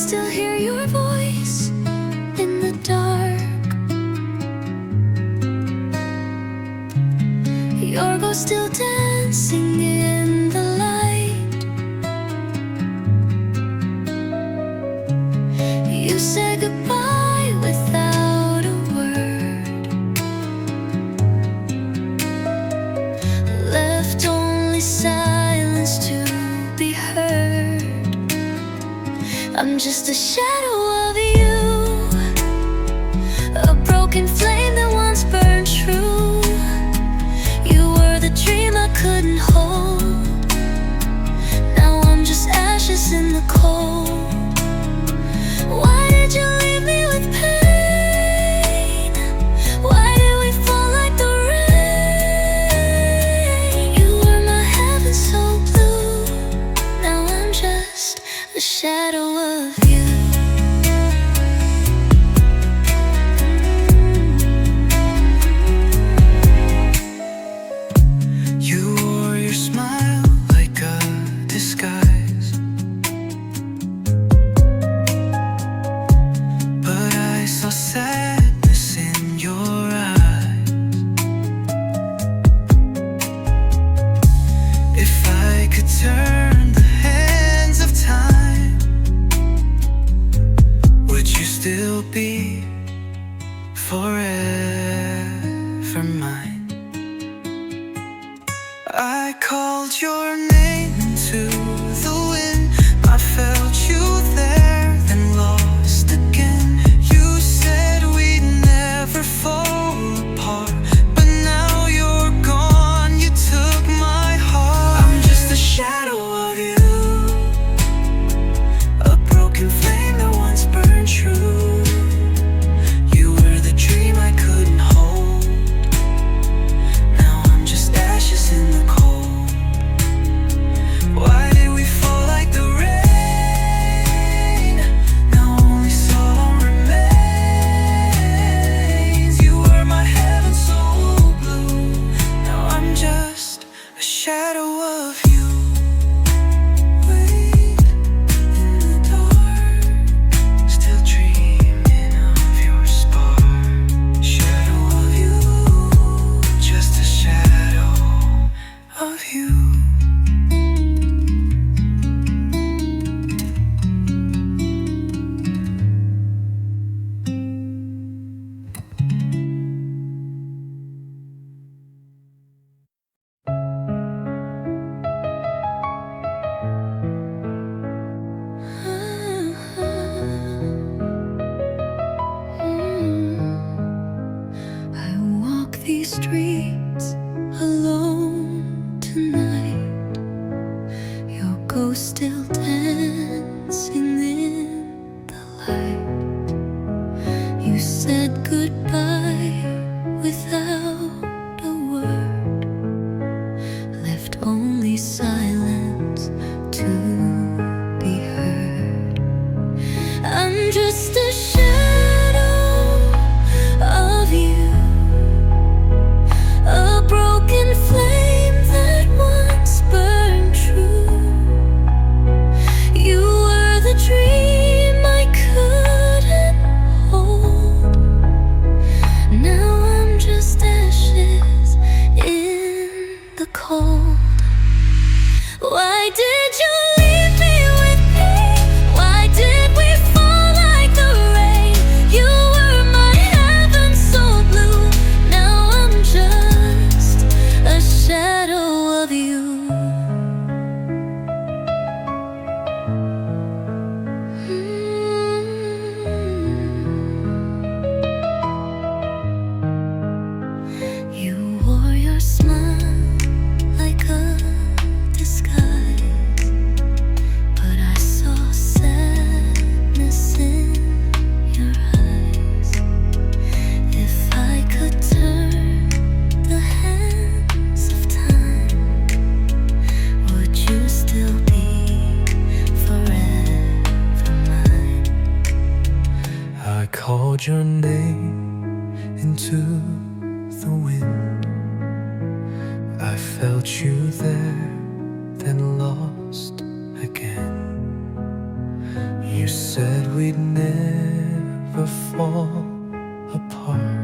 still hear your voice in the dark. Your ghost still dancing in the light. You said goodbye without a word, left only silence to be heard. I'm just a shadow of you, a broken flame that once burned true. You were the dream I couldn't hold. Now I'm just ashes in the cold. Why did you leave me with pain? Why did we fall like the rain? You were my heaven so blue. Now I'm just a shadow of you. You wore your smile like a disguise, but I saw sadness in your eyes. If I could turn the hands of time, would you still be forever mine? I called your name into the wind. I felt you there, then lost again. You said we'd never fall apart, but now you're gone. You took my heart. I'm just a shadow of you, a broken flame that once burned true. You were the dream I couldn't hold. Now I'm just ashes in the cold. Why did we fall like the rain? Now only sorrow remains. You were my heaven so blue. Now I'm just a shadow of you. Wait in the dark, still dreaming of your spark. Shadow of you, just a shadow of you. I walk these streets alone tonight. Your ghost still dancing in the light. You said goodbye without a word, left only silence to be heard. I'm just a shadow of you, a broken flame that once burned true. You were the dream I couldn't hold. Now I'm just ashes in the cold. Why did you leave me with pain? Why did we fall like the rain? You were my heaven so blue. Now I'm just a shadow of you. You wore your smile like a disguise, but I saw sadness in your eyes. If I could turn the hands of time, would you still be forever mine? I called your name into the wind. I felt you there, then lost again. You said never fall apart.